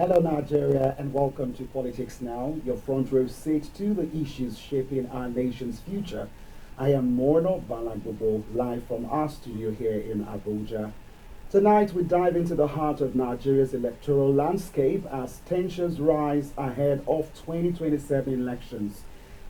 Hello, Nigeria, and welcome to Politics Now, your front row seat to the issues shaping our nation's future. I am Morno Balagbobo, live from our studio here in Abuja. Tonight, we dive into the heart of Nigeria's electoral landscape as tensions rise ahead of 2027 elections.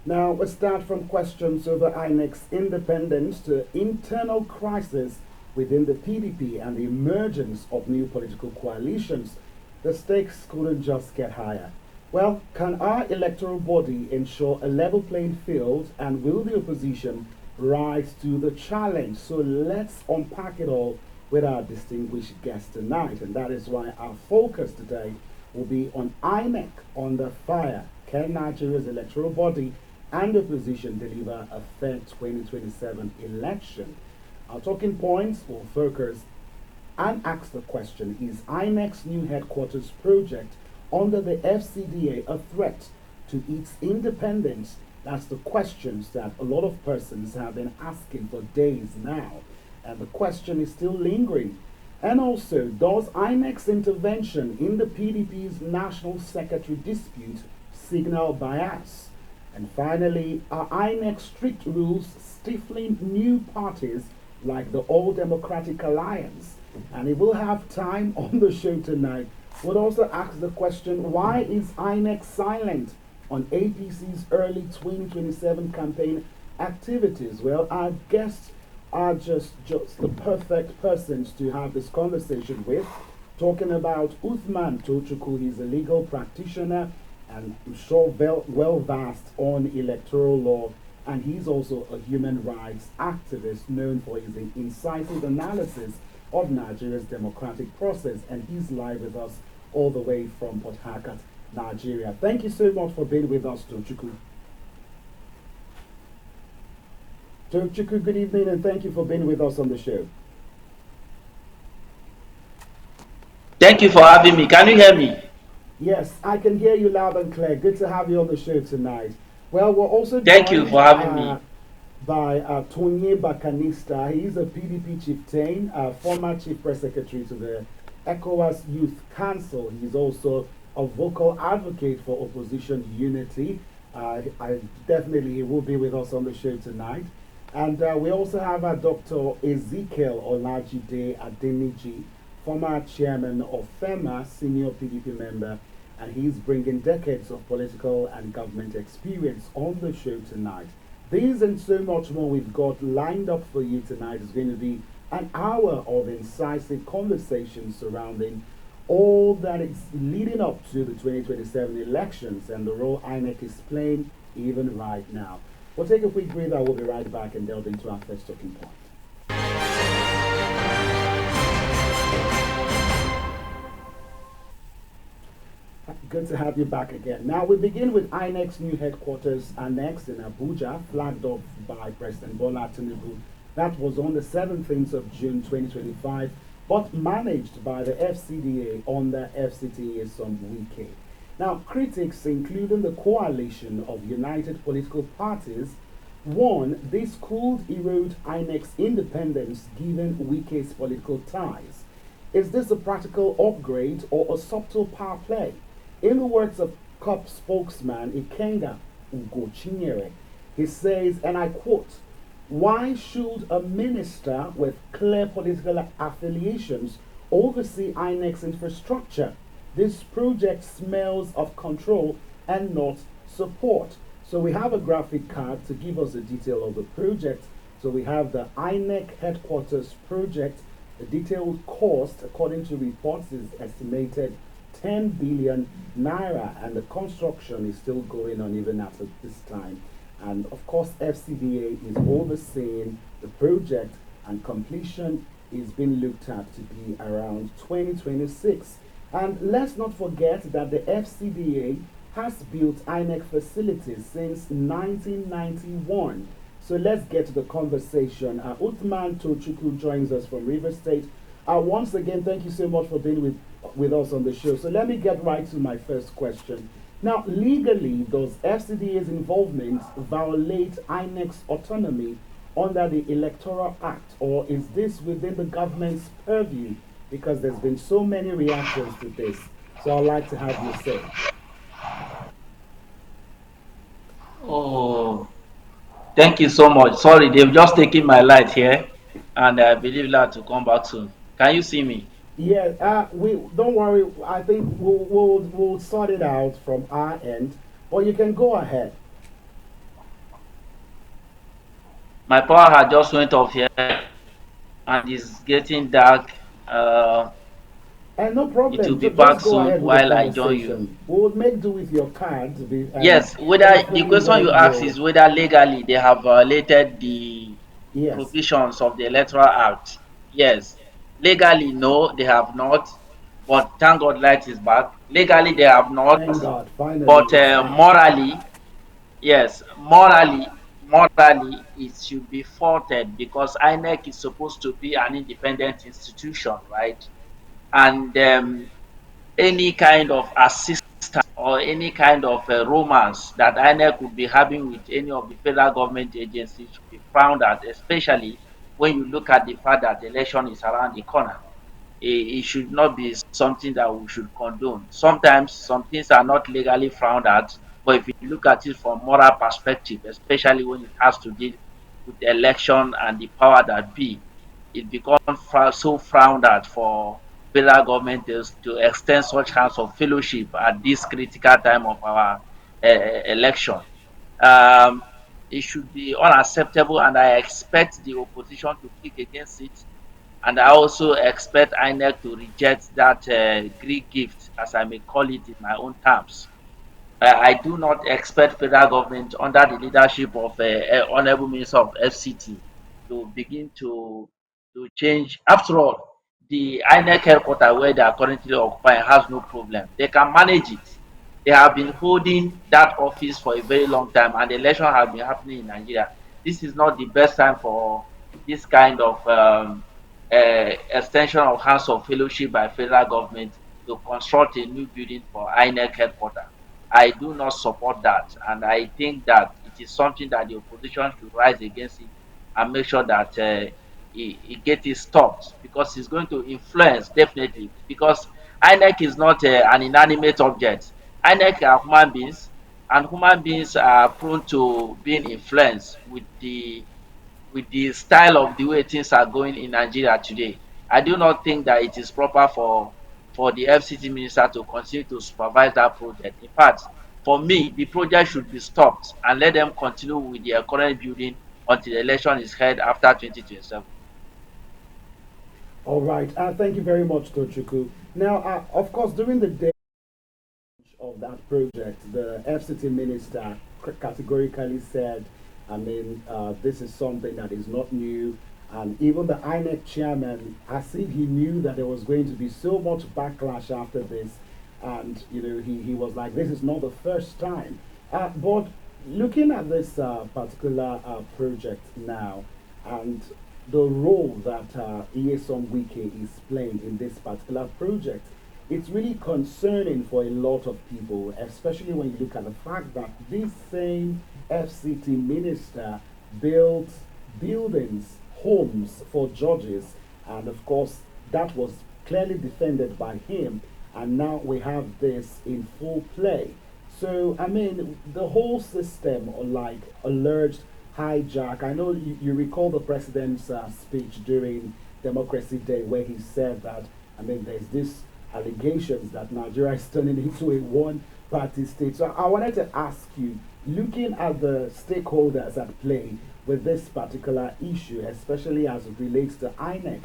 Now, we start from questions over INEC's independence to internal crisis within the PDP and the emergence of new political coalitions. The stakes couldn't just get higher. Well, can our electoral body ensure a level playing field, and will the opposition rise to the challenge? So let's unpack it all with our distinguished guest tonight, and that is why our focus today will be on INEC under fire. Can Nigeria's electoral body and opposition deliver a fair 2027 election? Our talking points will focus and ask the question, is INEC's new headquarters project under the FCDA a threat to its independence? That's the questions that a lot of persons have been asking for days now. And the question is still lingering. And also, does INEC's intervention in the PDP's National Secretary dispute signal bias? And finally, are INEC's strict rules stifling new parties like the All Democratic Alliance? And if we'll have time on the show tonight, we'll also ask the question, why is INEC silent on APC's early 2027 campaign activities? Well, our guests are just the perfect persons to have this conversation with, talking about Uthman Tochukwu. He's a legal practitioner and I'm sure well versed on electoral law, and he's also a human rights activist known for his incisive analysis of Nigeria's democratic process, and he's live with us all the way from Port Harcourt, Nigeria. Thank you so much for being with us, Tochukwu. Tochukwu, good evening, and thank you for being with us on the show. Thank you for having me. Can you hear me? Yes, I can hear you loud and clear. Good to have you on the show tonight. Well, we're also Thank you for having me. By Tony Bakanista. He's a PDP chieftain, former chief press secretary to the ECOWAS Youth Council. He's also a vocal advocate for opposition unity. I definitely he will be with us on the show tonight. And we also have Dr. Ezekiel Olajide Adeniji, former chairman of FERMA, senior PDP member, and he's bringing decades of political and government experience on the show tonight. These and so much more we've got lined up for you tonight. Is going to be an hour of incisive conversation surrounding all that is leading up to the 2027 elections and the role INEC is playing even right now. We'll take a quick breather. We'll be right back and delve into our first talking point. Good to have you back again. Now we begin with INEC's new headquarters annex in Abuja, flagged up by President Bola Tinubu. That was on the 17th of June 2025, but managed by the FCDA under FCTA some week. Now, critics, including the coalition of united political parties, warn this could erode INEC's independence given Wike's political ties. Is this a practical upgrade or a subtle power play? In the words of COP spokesman Ikenga Ugochinyere, he says, and I quote, "Why should a minister with clear political affiliations oversee INEC's infrastructure? This project smells of control and not support." So we have a graphic card to give us the detail of the project. So we have the INEC headquarters project. The detailed cost, according to reports, is estimated 10 billion naira, and the construction is still going on even after this time. And of course, FCDA is overseeing the project, and completion is being looked at to be around 2026. And let's not forget that the FCDA has built INEC facilities since 1991. So let's get to the conversation. Uthman Tochukwu joins us from River State. Once again, thank you so much for being with us on the show. So let me get right to my first question. Now, legally, does FCDA's involvement violate INEC's autonomy under the Electoral Act, or is this within the government's purview? Because there's been so many reactions to this. So I'd like to have you say. Oh, thank you so much. Sorry, they've just taken my light here, and I believe that to come back soon. Can you see me? Yeah, we don't worry. I think we'll sort it out from our end, or you can go ahead. My power had just went off here, and it's getting dark. Uh, And no it will problem. be Just back go soon ahead with the while I join you. conversation. We'll make do with your cards, and Yes, whether the hopefully question you when ask you're is whether legally they have violated the yes, provisions of the Electoral Act. Yes, legally no, they have not. But thank God light is back. Legally they have not, thank God, finally but it's out. morally, yes, morally it should be faulted because INEC is supposed to be an independent institution, right? And any kind of assistance or any kind of romance that INEC could be having with any of the federal government agencies should be frowned at, especially when you look at the fact that the election is around the corner. It should not be something that we should condone. Sometimes some things are not legally frowned at, but if you look at it from moral perspective, especially when it has to deal with the election and the power that be, it becomes so frowned at for federal government to extend such kinds of fellowship at this critical time of our election. Um, it should be unacceptable, and I expect the opposition to kick against it. And I also expect INEC to reject that Greek gift, as I may call it in my own terms. I do not expect federal government under the leadership of Honorable Minister of FCT to begin to change. After all, the INEC headquarters where they are currently occupying has no problem. They can manage it. They have been holding that office for a very long time, and the election has been happening in Nigeria. This is not the best time for this kind of extension of House of Fellowship by federal government to construct a new building for INEC headquarters. I do not support that, and I think that it is something that the opposition should rise against it and make sure that it get it stopped because it's going to influence definitely. Because INEC is not an inanimate object. INEC are human beings, and human beings are prone to being influenced with the style of the way things are going in Nigeria today. I do not think that it is proper for the FCT minister to continue to supervise that project. In fact, for me, the project should be stopped and let them continue with their current building until the election is held after 2027. All right. Thank you very much, Tochuku. Now, of course, during the day of that project, the FCT minister categorically said, I mean, this is something that is not new. And even the INEC chairman, as if he knew that there was going to be so much backlash after this. And, he was like, this is not the first time. But looking at this particular project now, and the role that Eyesom Wike is playing in this particular project, it's really concerning for a lot of people, especially when you look at the fact that this same FCT minister built buildings, homes for judges, and of course, that was clearly defended by him. And now we have this in full play. So, I mean, the whole system, like alleged hijack. I know you recall the president's speech during Democracy Day where he said that, I mean, there's this allegations that Nigeria is turning into a one party state. So I wanted to ask you, looking at the stakeholders at play with this particular issue, especially as it relates to INEC,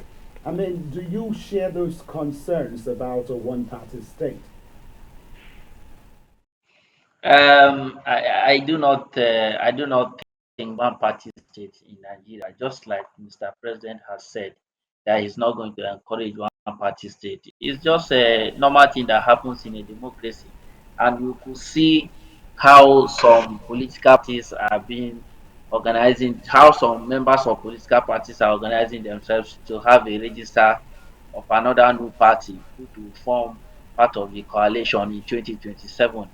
I mean, do you share those concerns about a one party state? I do not think one party state in Nigeria, just like Mr. President has said, that he's not going to encourage one party state. It's just a normal thing that happens in a democracy. And you could see how some political parties are being organizing, how some members of political parties are organizing themselves to have a register of another new party, which will form part of the coalition in 2027.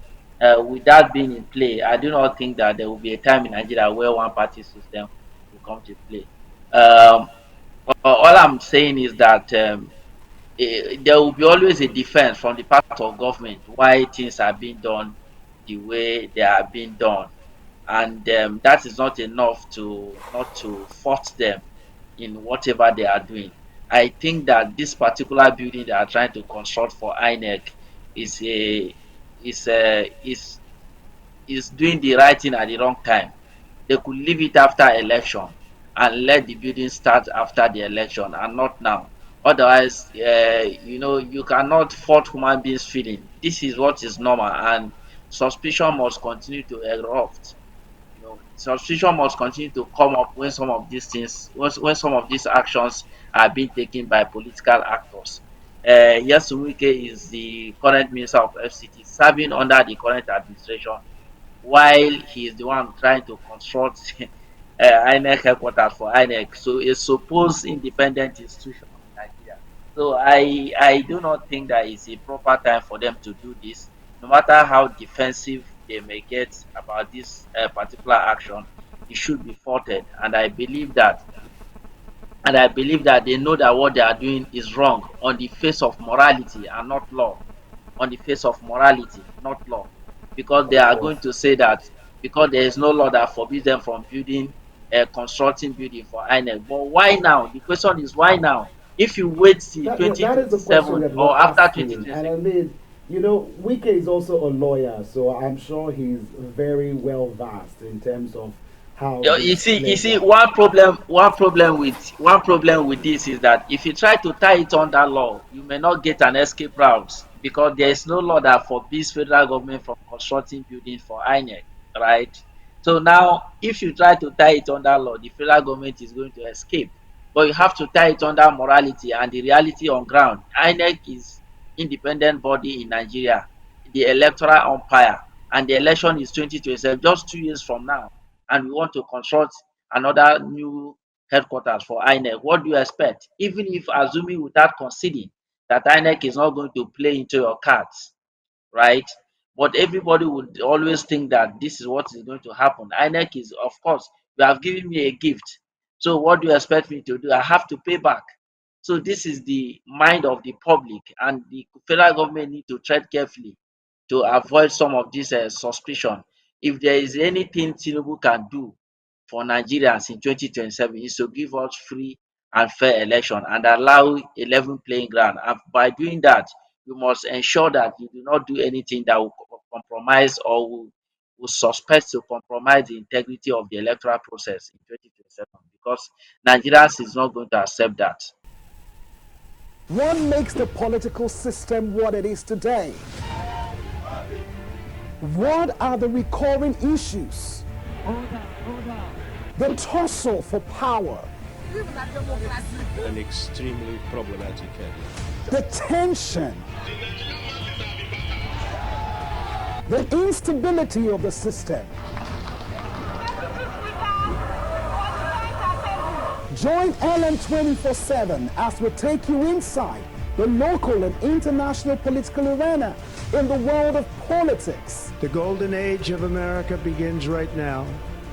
With that being in play, I do not think that there will be a time in Nigeria where one party system will come to play. All I'm saying is that there will be always a defense from the part of government why things are being done the way they are being done, and that is not enough to not to fault them in whatever they are doing. I think that this particular building they are trying to construct for INEC is a is doing the right thing at the wrong time. They could leave it after election and let the building start after the election and not now. Otherwise, you cannot fault human beings' feeling. This is what is normal, and suspicion must continue to erupt. Suspicion must continue to come up when some of these things, when some of these actions are being taken by political actors. Yesumike is the current minister of FCT, serving under the current administration, while he is the one trying to construct INEC headquarters for INEC, so a supposed independent institution of Nigeria. So I do not think that it's a proper time for them to do this. No matter how defensive they may get about this particular action, it should be faulted. And I believe that they know that what they are doing is wrong on the face of morality and not law. On the face of morality, not law. Because they Of are course. going to say that because there is no law that forbids them from building constructing building for INEC. But why now? The question is why now? If you wait till That is the question 2027 that we're or after asking. And 2026, I mean, Wike is also a lawyer, so I'm sure he's very well versed in terms of how You this see, plays out. one problem with this is that if you try to tie it under law, you may not get an escape route because there is no law that forbids federal government from constructing buildings for INEC, right? So now, if you try to tie it under law, the federal government is going to escape. But you have to tie it under morality and the reality on ground. INEC is independent body in Nigeria, the electoral umpire, and the election is 2027, just 2 years from now, and we want to construct another new headquarters for INEC, what do you expect? Even if assuming without conceding that INEC is not going to play into your cards, right? But everybody would always think that this is what is going to happen. INEC is, of course, you have given me a gift. So what do you expect me to do? I have to pay back. So this is the mind of the public, and the federal government need to tread carefully to avoid some of this suspicion. If there is anything Tinubu can do for Nigerians in 2027 is to give us free and fair election and allow a level playing ground. And by doing that, you must ensure that you do not do anything that will compromise or will suspect to compromise the integrity of the electoral process in 2027, because Nigerians is not going to accept that. What makes the political system what it is today? What are the recurring issues? The tussle for power, an extremely problematic area. the tension, the instability of the system. Join LM 24/7 as we take you inside the local and international political arena in the world of politics. The golden age of America begins right now.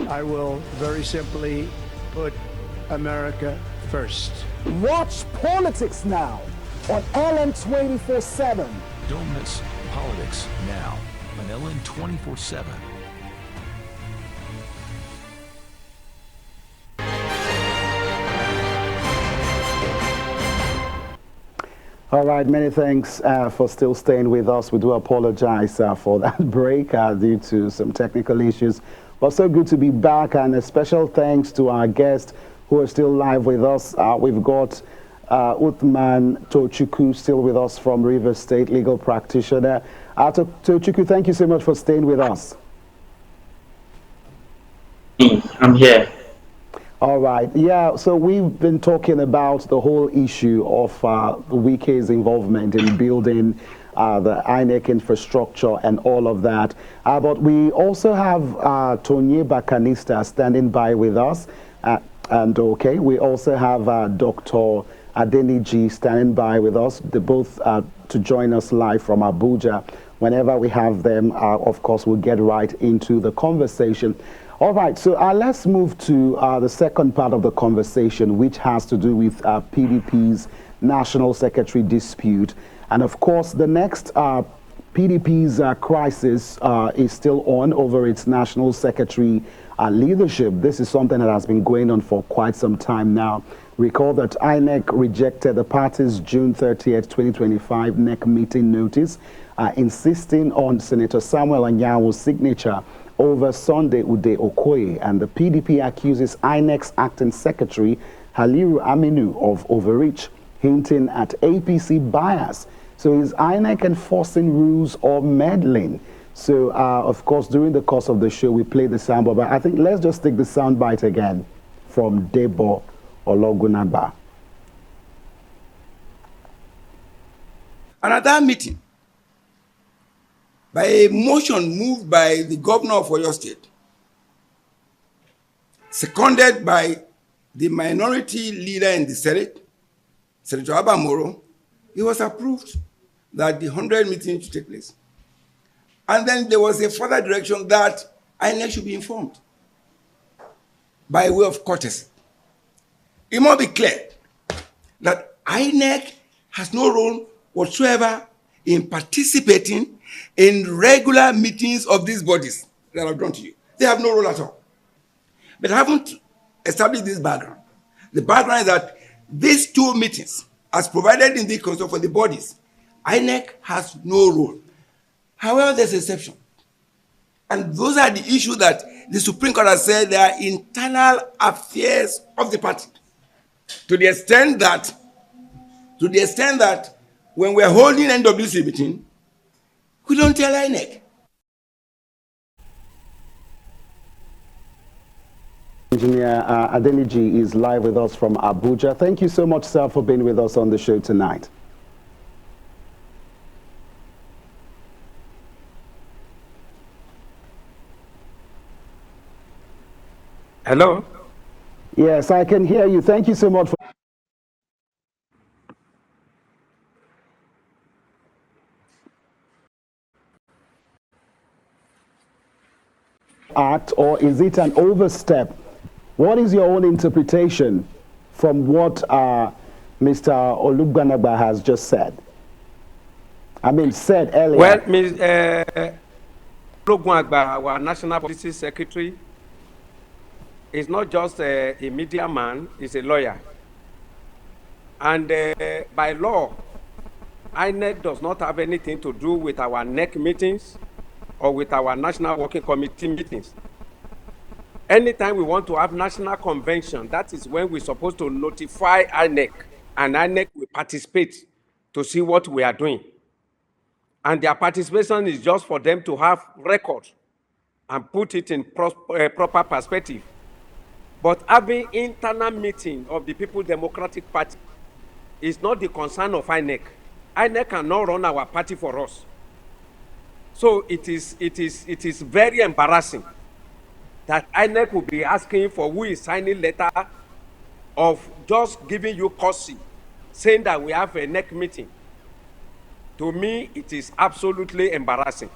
I will very simply put America first. Watch Politics Now on LM 24/7. Don't miss Politics Now on LN 24/7. All right, many thanks for still staying with us. We do apologize for that break due to some technical issues. But so good to be back, and a special thanks to our guests who are still live with us. We've got Uthman Tochukwu still with us from Rivers State, legal practitioner. Tochukwu, thank you so much for staying with us. I'm here. All right. Yeah, so we've been talking about the whole issue of Wike's involvement in building the INEC infrastructure and all of that. But we also have Tonye Bakanista standing by with us. We also have Dr. Adeniji standing by with us. They both to join us live from Abuja. Whenever we have them, of course, we'll get right into the conversation. All right, so let's move to the second part of the conversation, which has to do with PDP's National Secretary dispute. And of course, the next PDP's crisis is still on over its National Secretary leadership. This is something that has been going on for quite some time now. Recall that INEC rejected the party's June 30th, 2025 NEC meeting notice, insisting on Senator Samuel Anyanwu's signature over Sunday Ude Okoye, and the PDP accuses INEC's acting secretary Haliru Aminu of overreach, hinting at APC bias. So is INEC enforcing rules or meddling? So, of course, during the course of the show, we play the soundbite, but I think let's just take the soundbite again from Debo Ologunagba. And at that meeting, by a motion moved by the governor of Oyo State, seconded by the minority leader in the Senate, Senator Abamoro, it was approved that the 100 meeting should take place. And then there was a further direction that INEC should be informed by way of courtesy. It must be clear that INEC has no role whatsoever in participating in regular meetings of these bodies that I've drawn to you. They have no role at all. But I haven't established this background. The background is that these two meetings, as provided in the constitution for the bodies, INEC has no role. However, there's an exception. And those are the issues that the Supreme Court has said they are internal affairs of the party. To the extent that when we're holding NWC meeting, we don't tell INEC. Engineer Adeniji is live with us from Abuja. Thank you so much, sir, for being with us on the show tonight. Hello? Yes, I can hear you. Thank you so much for act, or is it an overstep? What is your own interpretation from what Mr. Olugbanaga has just said? I mean, said earlier. Well, Mr. Olugbanaga, our National Policy Secretary, is not just a media man, he's a lawyer. And by law, INEC does not have anything to do with our NEC meetings or with our National Working Committee meetings. Anytime we want to have national convention, that is when we're supposed to notify INEC, and INEC will participate to see what we are doing. And their participation is just for them to have record and put it in proper perspective. But having internal meeting of the People's Democratic Party is not the concern of INEC. INEC cannot run our party for us. So it is very embarrassing that INEC will be asking for who is signing letter of just giving you courtesy, saying that we have a NEC meeting. To me, it is absolutely embarrassing.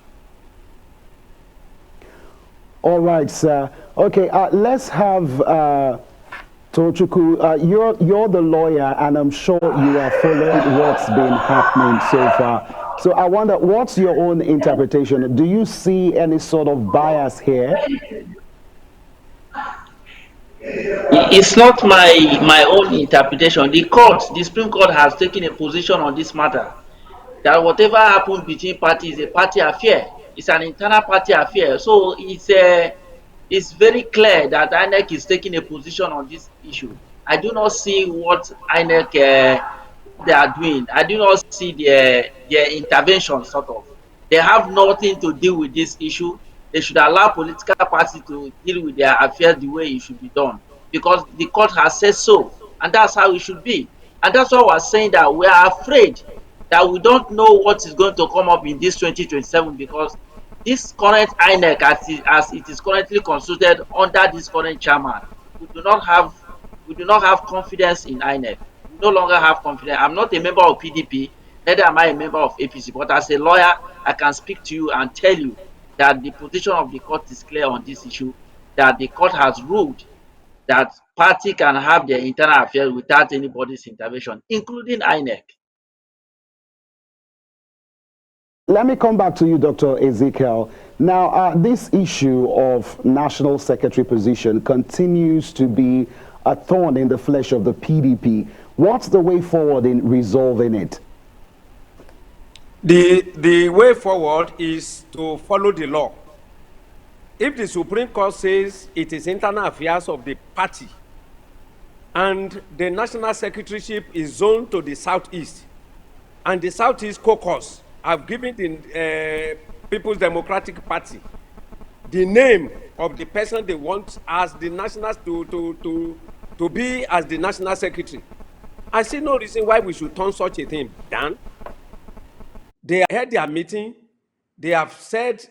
All right, sir. Okay, let's have Tochukwu. You're the lawyer, and I'm sure you are following what's been happening so far. So I wonder, what's your own interpretation? Do you see any sort of bias here? It's not my own interpretation. The Supreme Court has taken a position on this matter that whatever happens between parties is a party affair. It's an internal party affair. So it's very clear that INEC is taking a position on this issue. I do not see what INEC they are doing. I do not see their intervention, sort of. They have nothing to do with this issue. They should allow political parties to deal with their affairs the way it should be done, because the court has said so, and that's how it should be. And that's why we're saying that we are afraid that we don't know what is going to come up in this 2027, because this current INEC, as it is currently consulted under this current chairman, we do not have confidence in INEC. We no longer have confidence. I'm not a member of PDP, neither am I a member of APC, but as a lawyer, I can speak to you and tell you that the position of the court is clear on this issue, that the court has ruled that party can have their internal affairs without anybody's intervention, including INEC. Let me come back to you, Dr. Ezekiel. Now, this issue of national secretary position continues to be a thorn in the flesh of the PDP. What's the way forward in resolving it? The way forward is to follow the law. If the Supreme Court says it is internal affairs of the party and the national secretaryship is zoned to the southeast, and the southeast caucus have given the People's Democratic Party the name of the person they want as the national to be as the national secretary, I see no reason why we should turn such a thing down. They had their meeting. They have said,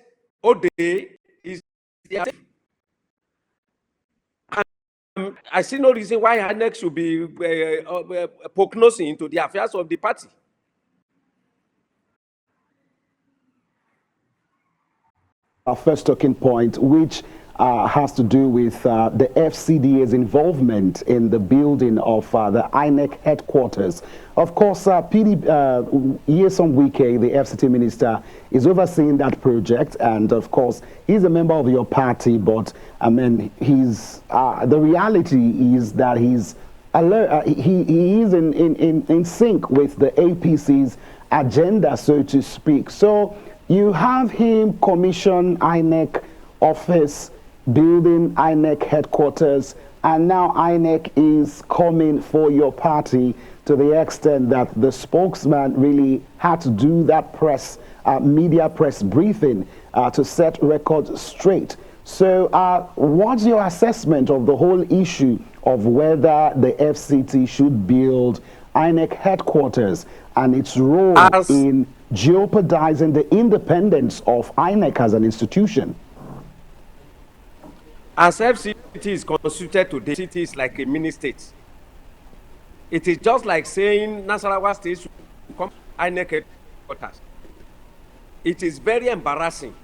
Ode is their. I see no reason why INEC should be prognosing into the affairs of the party. Our first talking point, which has to do with the FCDA's involvement in the building of the INEC headquarters. Of course, PDP, Nyesom Wike, the FCT minister, is overseeing that project, and of course, he's a member of your party, but I mean, he's the reality is that he's alert, he is in sync with the APC's agenda, so to speak. So you have him commission INEC office, building INEC headquarters, and now INEC is coming for your party to the extent that the spokesman really had to do that media press briefing to set records straight. So what's your assessment of the whole issue of whether the FCT should build INEC headquarters and its role in jeopardizing the independence of INEC as an institution? As FCT is constituted today, it is like a mini state. It is just like saying Nasarawa State should come INEC headquarters. It is very embarrassing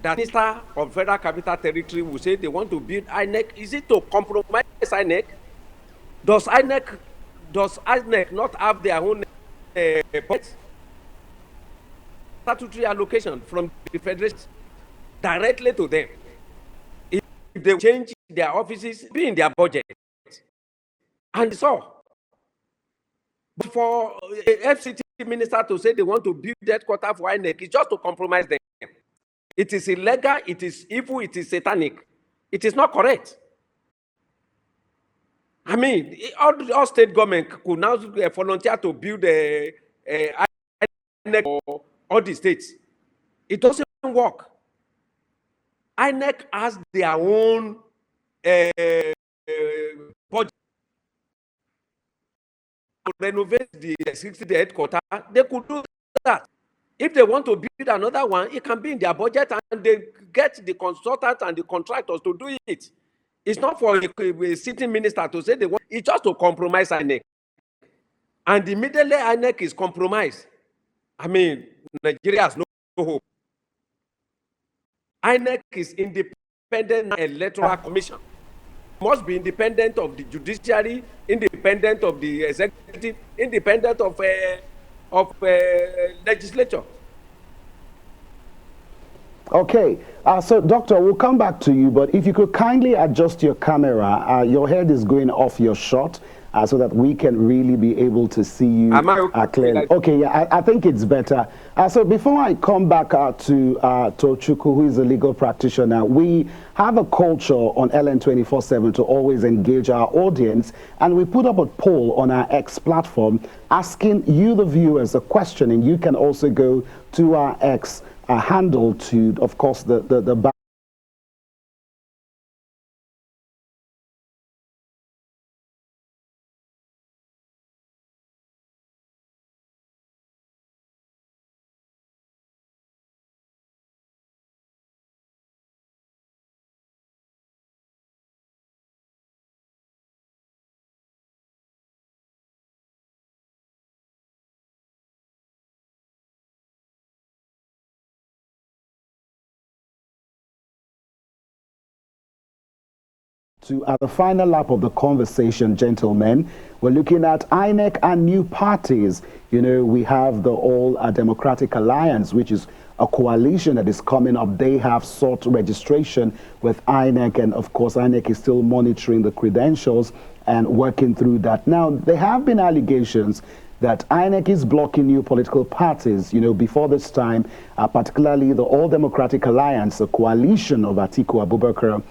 that Minister of Federal Capital Territory will say they want to build INEC. Is it to compromise INEC? Does INEC not have their own statutory allocation from the federation directly to them? If they change their offices, be in their budget. And so, for a FCT minister to say they want to build headquarters for INEC is just to compromise them. It is illegal, it is evil, it is satanic. It is not correct. I mean, all state government could now volunteer to build a INEC for all the states. It doesn't work. INEC has their own budget to renovate the existing headquarters. They could do that. If they want to build another one, it can be in their budget, and they get the consultants and the contractors to do it. It's not for a sitting minister to say they want. It's just to compromise INEC. And immediately INEC is compromised, I mean, Nigeria has no hope. INEC is independent electoral commission. Must be independent of the judiciary, independent of the executive, independent of legislature. Okay, so doctor, we'll come back to you, but if you could kindly adjust your camera, your head is going off your shot, so that we can really be able to see you clearly. Okay, yeah, I think it's better. So before I come back to Tochukwu, who is a legal practitioner, we have a culture on LN24/7 to always engage our audience, and we put up a poll on our X platform asking you, the viewers, a question, and you can also go to our X handle to, of course, the To at the final lap of the conversation, gentlemen, we're looking at INEC and new parties. You know, we have the All Democratic Alliance, which is a coalition that is coming up. They have sought registration with INEC, and of course, INEC is still monitoring the credentials and working through that. Now, there have been allegations that INEC is blocking new political parties. You know, before this time, particularly the All Democratic Alliance, a coalition of Atiku Abubakar,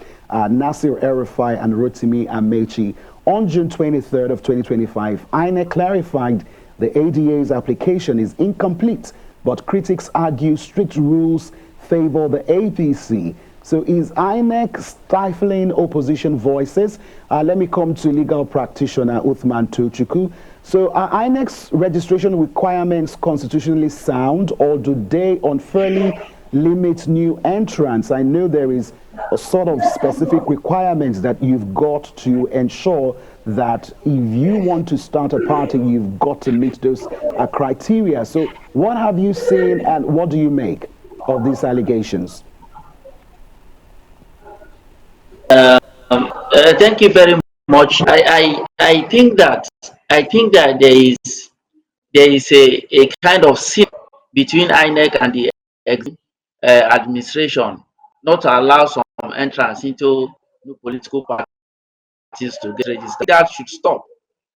Nasir El-Rufai and Rotimi Amechi. On June 23rd of 2025, INEC clarified the ADA's application is incomplete, but critics argue strict rules favor the APC. So is INEC stifling opposition voices? Let me come to legal practitioner Uthman Tochukwu. So are INEC's registration requirements constitutionally sound, or do they unfairly limit new entrants? I know there is a sort of specific requirements that you've got to ensure that if you want to start a party, you've got to meet those criteria. So what have you seen and what do you make of these allegations? Thank you very much. I think that there is a kind of sin between INEC and the administration not to allow some entrance into new political parties to get registered. That should stop.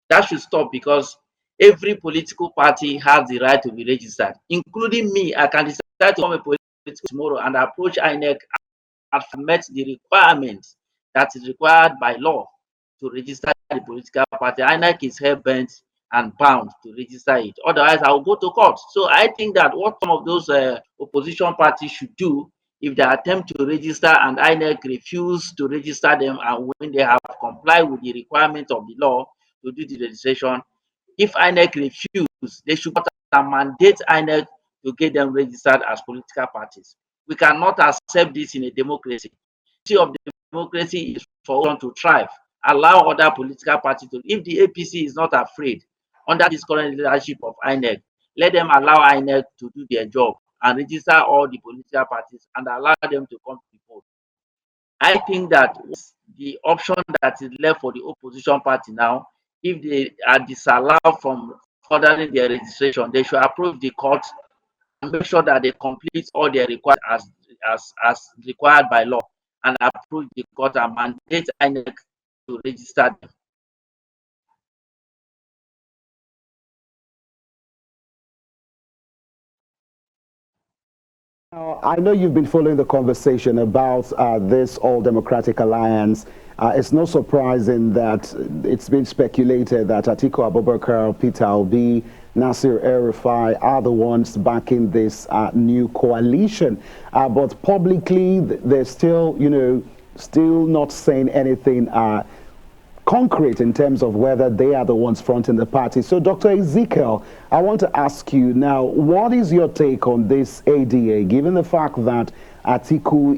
That should stop because every political party has the right to be registered, including me. I can decide to become a political tomorrow and approach INEC and met the requirements that is required by law to register the political party. INEC is hell-bent and bound to register it. Otherwise, I will go to court. So I think that what some of those opposition parties should do, if they attempt to register and INEC refuse to register them, and when they have complied with the requirement of the law to do the registration, if INEC refuse, they should mandate INEC to get them registered as political parties. We cannot accept this in a democracy. The of democracy is for one to thrive. Allow other political parties to. If the APC is not afraid under this current leadership of INEC, let them allow INEC to do their job and register all the political parties and allow them to come to the vote. I think that the option that is left for the opposition party now, if they are disallowed from furthering their registration, they should approach the court and make sure that they complete all their requirements as required by law and approach the court and mandate INEC to register them. I know you've been following the conversation about this All Democratic Alliance. It's no surprising that it's been speculated that Atiku Abubakar, Peter Obi, Nasir El-Rufai are the ones backing this new coalition. But publicly, they're still, still not saying anything concrete in terms of whether they are the ones fronting the party. So, Dr. Ezekiel, I want to ask you now, what is your take on this ADA, given the fact that Atiku,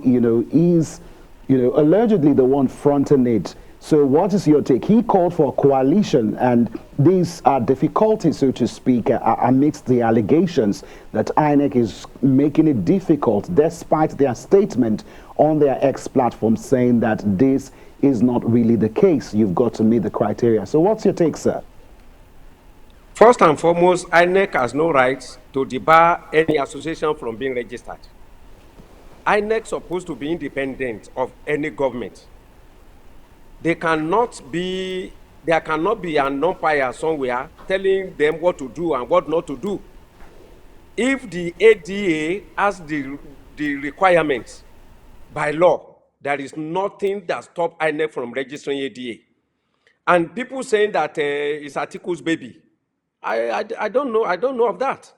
is, allegedly the one fronting it? So what is your take? He called for a coalition, and these are difficulties, so to speak, amidst the allegations that INEC is making it difficult, despite their statement on their X platform saying that this is not really the case. You've got to meet the criteria. So what's your take, sir? First and foremost, INEC has no rights to debar any association from being registered. INEC is supposed to be independent of any government. There cannot be an umpire somewhere telling them what to do and what not to do. If the ADA has the requirements by law, there is nothing that stops INEC from registering ADA. And people saying that it's Atiku's baby, I don't know. I don't know of that.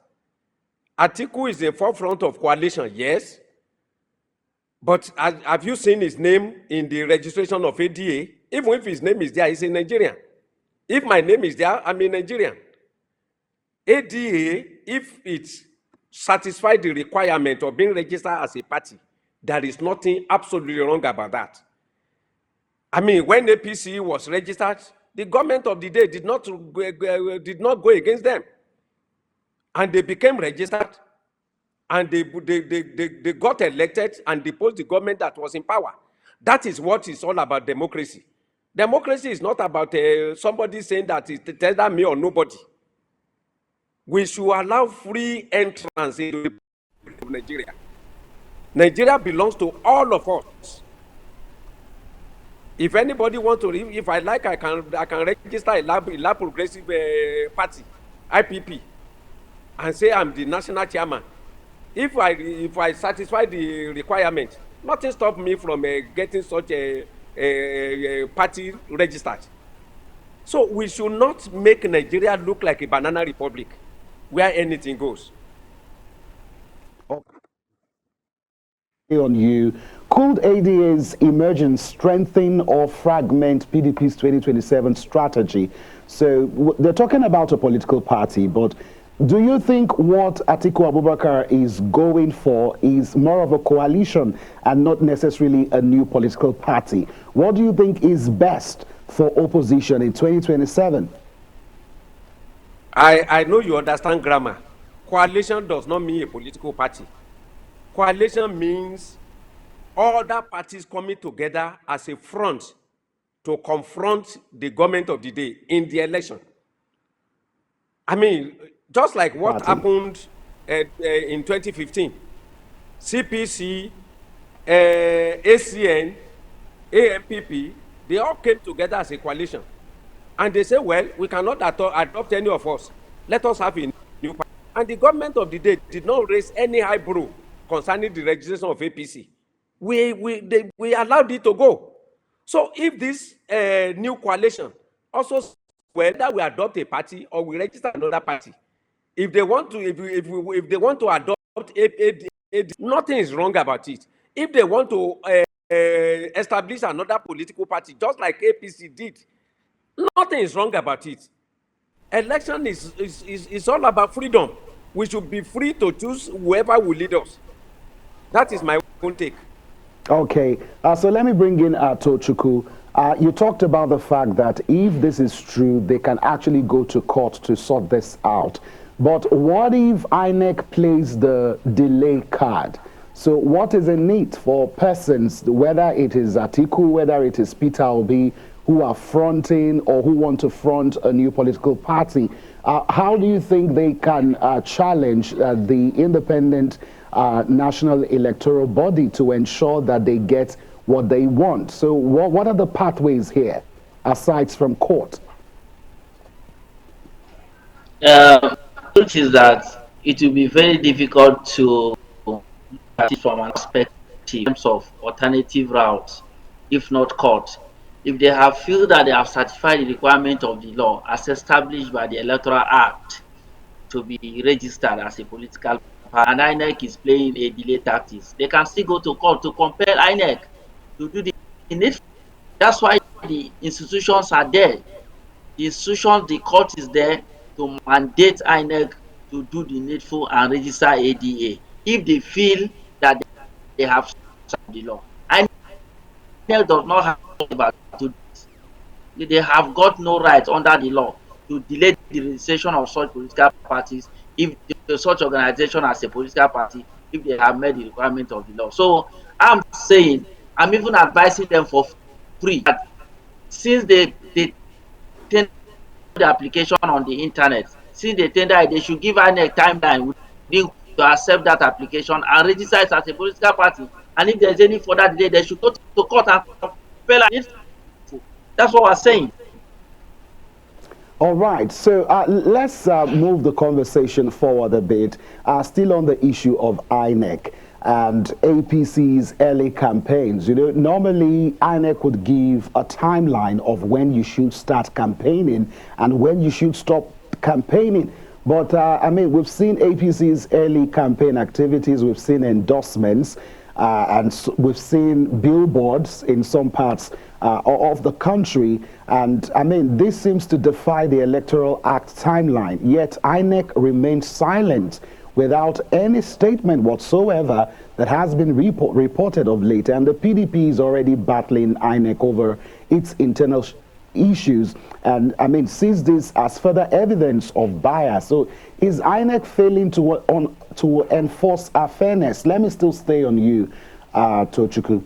Atiku is the forefront of coalition, yes. But have you seen his name in the registration of ADA? Even if his name is there, he's a Nigerian. If my name is there, I'm a Nigerian. ADA, if it satisfies the requirement of being registered as a party, there is nothing absolutely wrong about that. I mean, when APC was registered, the government of the day did not go against them. And they became registered, and they got elected and deposed the government that was in power. That is what is all about democracy. Democracy is not about somebody saying that it's either me or nobody. We should allow free entrance into the Republic of Nigeria. Nigeria belongs to all of us. If anybody wants to, if I like, I can register a lab progressive party, IPP, and say I'm the national chairman. If I satisfy the requirement, nothing stop me from getting such a party registered. So we should not make Nigeria look like a banana republic where anything goes. On you, could ADA's emergence strengthen or fragment PDP's 2027 strategy? So they're talking about a political party, but do you think what Atiku Abubakar is going for is more of a coalition and not necessarily a new political party? What do you think is best for opposition in 2027? I know you understand grammar. Coalition does not mean a political party. Coalition means other parties coming together as a front to confront the government of the day in the election. I mean, just like what happened in 2015, CPC, ACN, AMPP, they all came together as a coalition. And they say, well, we cannot adopt any of us. Let us have a new party. And the government of the day did not raise any eyebrow concerning the registration of APC. We allowed it to go. So if this new coalition also, whether we adopt a party or we register another party, if they want to, if they want to adopt nothing is wrong about it. If they want to establish another political party, just like APC did, nothing is wrong about it. Election is all about freedom. We should be free to choose whoever will lead us. That is my own take. Okay, so let me bring in Tochukwu. You talked about the fact that if this is true, they can actually go to court to sort this out. But what if INEC plays the delay card? So what is in it for persons, whether it is Atiku, whether it is Peter Obi, who are fronting or who want to front a new political party? How do you think they can challenge the independent national electoral body to ensure that they get what they want? So what are the pathways here, aside from court? Which is that it will be very difficult to from an perspective in terms of alternative routes, if not court. If they have feel that they have certified the requirement of the law as established by the Electoral Act to be registered as a political party, and INEC is playing a delay tactics, they can still go to court to compel INEC to do the needful. That's why the institutions are there. The institutions, the court is there to mandate INEC to do the needful and register ADA if they feel that they have the law. INEC does not have to. They have got no right under the law to delay the registration of such political parties if such organization as a political party, if they have met the requirement of the law. So I'm saying, I'm even advising them for free that since they tender the application on the internet, since they tender it, they should give INEC timeline to accept that application and register it as a political party. And if there's any further delay, they should go to court and compel it. That's what we're saying. All right, so let's move the conversation forward a bit. Still on the issue of INEC and APC's early campaigns. You know, normally INEC would give a timeline of when you should start campaigning and when you should stop campaigning. But I mean, we've seen APC's early campaign activities, we've seen endorsements, and we've seen billboards in some parts of the country. And I mean, this seems to defy the Electoral Act timeline. Yet INEC remains silent without any statement whatsoever that has been reported of late. And the PDP is already battling INEC over its internal issues, and I mean, sees this as further evidence of bias. So is INEC failing to enforce fairness? Let me still stay on you, Tochukwu.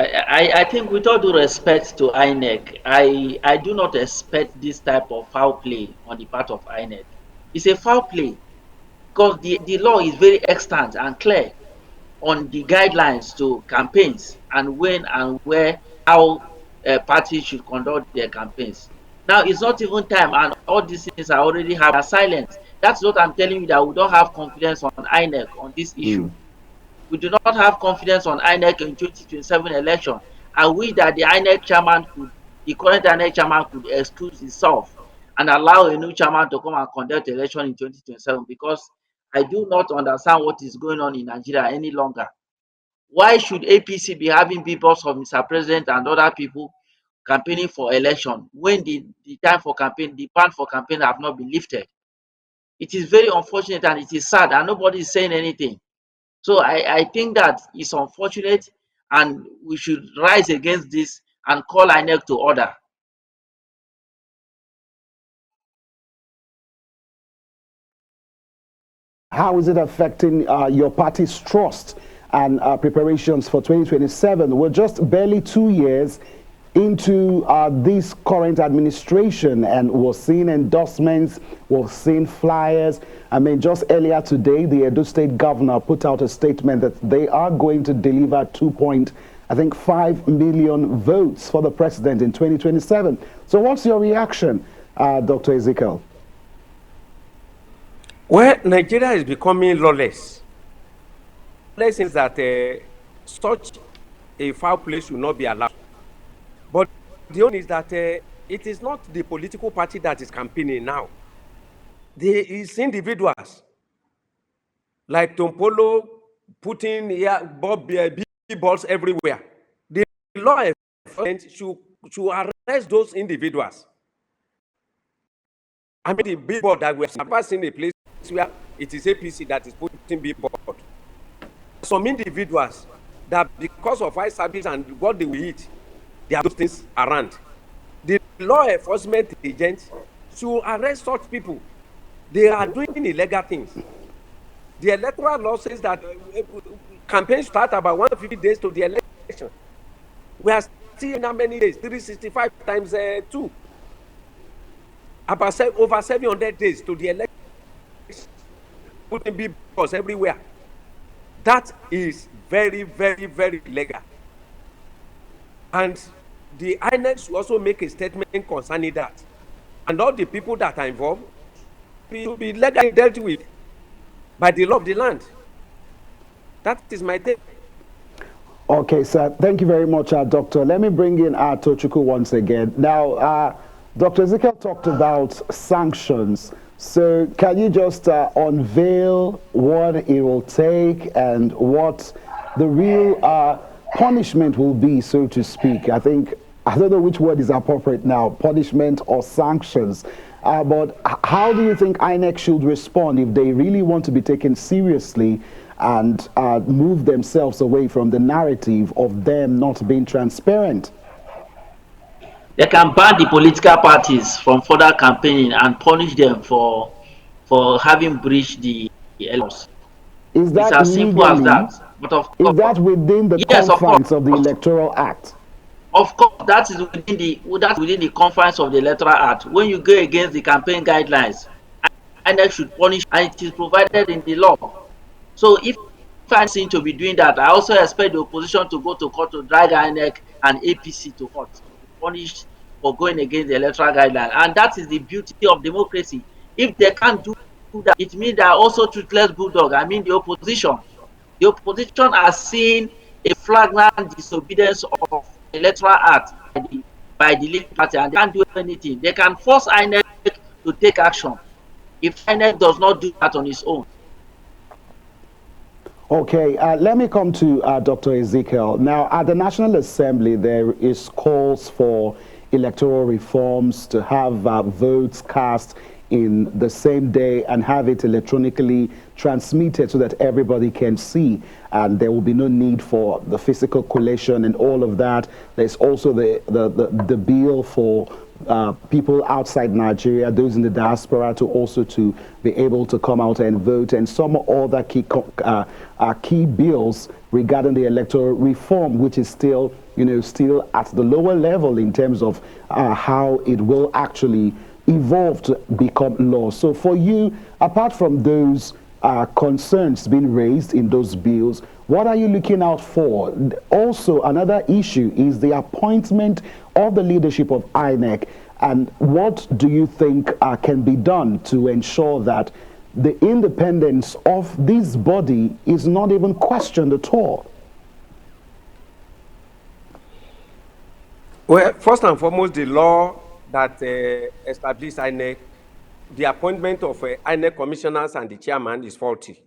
I think with all due respect to INEC, I do not expect this type of foul play on the part of INEC. It's a foul play because the law is very extant and clear on the guidelines to campaigns and when and where, how parties should conduct their campaigns. Now it's not even time, and all these things are already have silent. That's what I'm telling you, that we don't have confidence on INEC on this issue. We do not have confidence on INEC in 2027 election. I wish that the INEC chairman could, the current INEC chairman could excuse himself and allow a new chairman to come and conduct election in 2027, because I do not understand what is going on in Nigeria any longer. Why should APC be having people of Mr. President and other people campaigning for election when the time for campaign, the ban for campaign have not been lifted? It is very unfortunate and it is sad, and nobody is saying anything. So I think that it's unfortunate, and we should rise against this and call INEC to order. How is it affecting your party's trust and preparations for 2027? We're just barely 2 years into this current administration, and we're seeing endorsements, we're seeing flyers. I mean, just earlier today, the Edo State governor put out a statement that they are going to deliver 2.5 million votes for the president in 2027. So what's your reaction, Dr. Ezekiel? Well, Nigeria is becoming lawless. Lawless is that such a foul play should not be allowed. But the only is that it is not the political party that is campaigning now. It's individuals like Tompolo putting billboards everywhere. The law enforcement should arrest those individuals. I mean, the billboard that we have never seen a place where it is APC that is putting billboard. Some individuals that, because of high service and what they will eat, they have those things around. The law enforcement agents should arrest such people. They are doing illegal things. The electoral law says that campaigns start about 150 days to the election. We are still in how many days? 365 times 2. About over 700 days to the election. Putting billboards everywhere. That is very, very, very illegal. And the INEC should also make a statement concerning that. And all the people that are involved will be legally dealt with by the law of the land. That is my take. Okay, sir. Thank you very much, Doctor. Let me bring in Tochukwu once again. Now, Dr. Ezekiel talked about sanctions. So can you just unveil what it will take and what the real punishment will be, so to speak? I don't know which word is appropriate now, punishment or sanctions. But how do you think INEC should respond if they really want to be taken seriously and move themselves away from the narrative of them not being transparent? They can ban the political parties from further campaigning and punish them for having breached the laws. Is that it's as simple as that. But of course, is that within the confines of the Electoral Act? Of course, that is within the confines of the Electoral Act. When you go against the campaign guidelines, INEC should punish, and it is provided in the law. So if I seem to be doing that, I also expect the opposition to go to court to drag INEC and APC to court, to be punished for going against the electoral guideline. And that is the beauty of democracy. If they can't do that, it means they are also toothless bulldog. I mean the opposition. The opposition are seeing a flagrant disobedience of the Electoral Act by the leading party, and they can't do anything. They can force INEC to take action if INEC does not do that on its own. Okay, let me come to Dr. Ezekiel. Now, at the National Assembly, there is calls for electoral reforms to have votes cast in the same day and have it electronically transmitted so that everybody can see, and there will be no need for the physical collation and all of that. There's also the bill for people outside Nigeria, those in the diaspora, to also to be able to come out and vote, and some other key bills regarding the electoral reform, which is still, still at the lower level in terms of how it will actually evolve to become law. So for you, apart from those concerns being raised in those bills, what are you looking out for? Also, another issue is the appointment of the leadership of INEC, and what do you think can be done to ensure that the independence of this body is not even questioned at all? Well, first and foremost, the law that established INEC, the appointment of INEC commissioners and the chairman is faulty.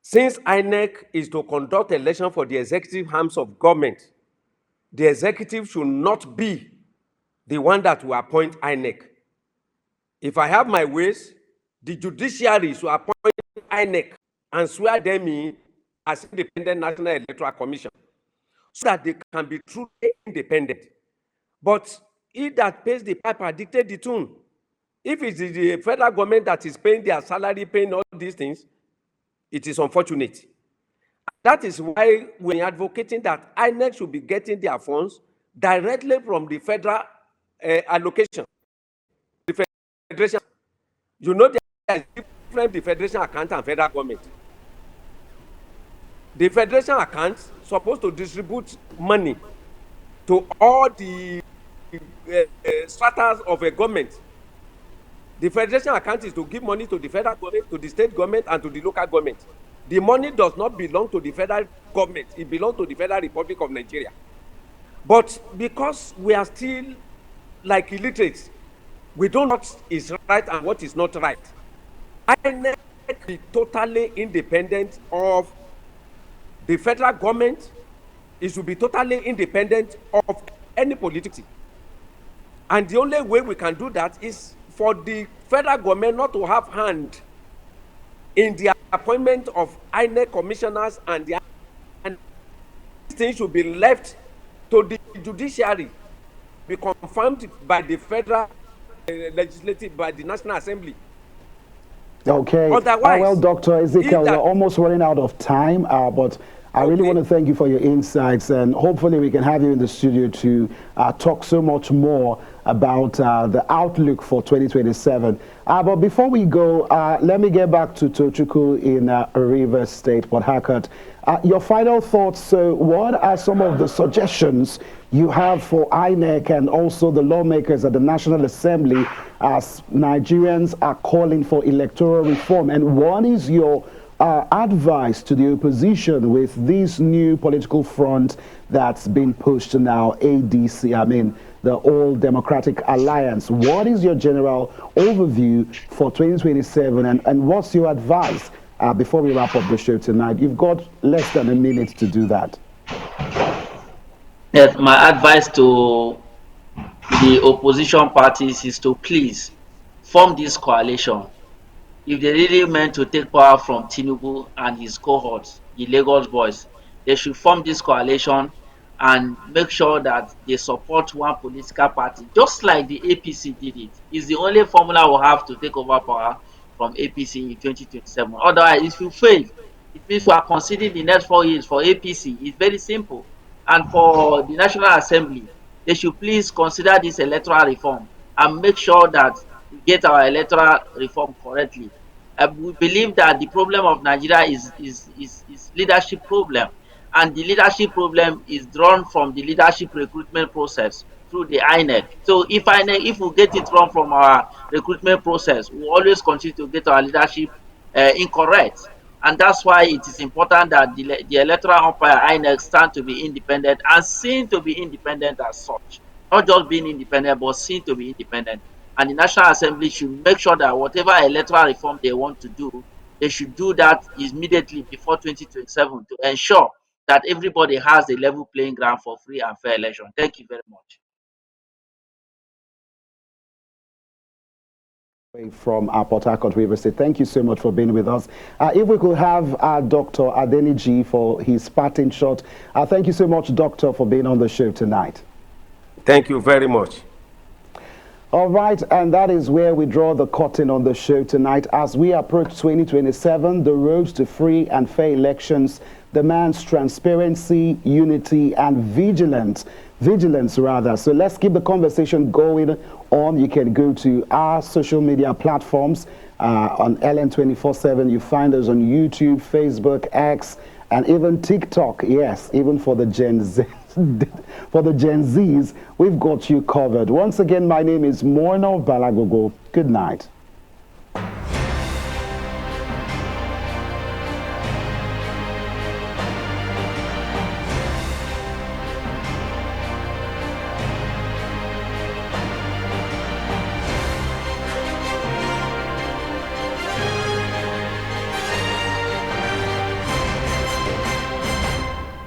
Since INEC is to conduct election for the executive arms of government, the executive should not be the one that will appoint INEC. If I have my ways, the judiciary should appoint INEC and swear them in as independent National Electoral Commission, so that they can be truly independent. But he that pays the piper dictate the tune. If it's the federal government that is paying their salary, paying all these things, it is unfortunate. That is why we're advocating that INEC should be getting their funds directly from the federal allocation. The federation, there is different the federation account and federal government. The federation account is supposed to distribute money to all the stratas of a government. The federation account is to give money to the federal government, to the state government, and to the local government. The money does not belong to the federal government. It belongs to the Federal Republic of Nigeria. But because we are still like illiterates, we don't know what is right and what is not right. INEC is totally independent of the federal government. It should be totally independent of any politics. And the only way we can do that is for the federal government not to have hand in the appointment of INEC commissioners, and these things should be left to the judiciary, be confirmed by the federal legislative, by the National Assembly. Okay. Otherwise, well, Dr. Ezekiel, we're almost running out of time, but I really want to thank you for your insights, and hopefully we can have you in the studio to talk so much more about the outlook for 2027. But before we go, let me get back to Tochukwu in Rivers State, Port Harcourt. Your final thoughts. So what are some of the suggestions you have for INEC and also the lawmakers at the National Assembly as Nigerians are calling for electoral reform? And what is your advice to the opposition with this new political front that's been pushed now, ADC, the All Democratic Alliance? What is your general overview for 2027, and what's your advice before we wrap up the show tonight? You've got less than a minute to do that. Yes, my advice to the opposition parties is to please form this coalition. If they really meant to take power from Tinubu and his cohorts, the Lagos boys, they should form this coalition and make sure that they support one political party, just like the APC did it. It's the only formula we'll have to take over power from APC in 2027. Otherwise, if you fail, it means we are conceding the next 4 years for APC. It's very simple. And for the National Assembly, they should please consider this electoral reform and make sure that we get our electoral reform correctly. We believe that the problem of Nigeria is leadership problem, and the leadership problem is drawn from the leadership recruitment process through the INEC. So if we get it wrong from our recruitment process, we always continue to get our leadership incorrect. And that's why it is important that the electoral umpire INEC stand to be independent and seen to be independent as such. Not just being independent, but seen to be independent. And the National Assembly should make sure that whatever electoral reform they want to do, they should do that immediately before 2027 to ensure that everybody has a level playing ground for free and fair election. Thank you very much. From Port Harcourt River State. Thank you so much for being with us. If we could have Dr. Adeniji for his parting shot. Thank you so much, Doctor, for being on the show tonight. Thank you very much. All right, and that is where we draw the curtain on the show tonight. As we approach 2027, the road to free and fair elections demands transparency, unity, and vigilance. So let's keep the conversation going on. You can go to our social media platforms on LN 24/7. You find us on YouTube, Facebook, X, and even TikTok. Yes, even for the Gen Z. For the Gen Zs, we've got you covered. Once again, my name is Morno Balagogo. Good night.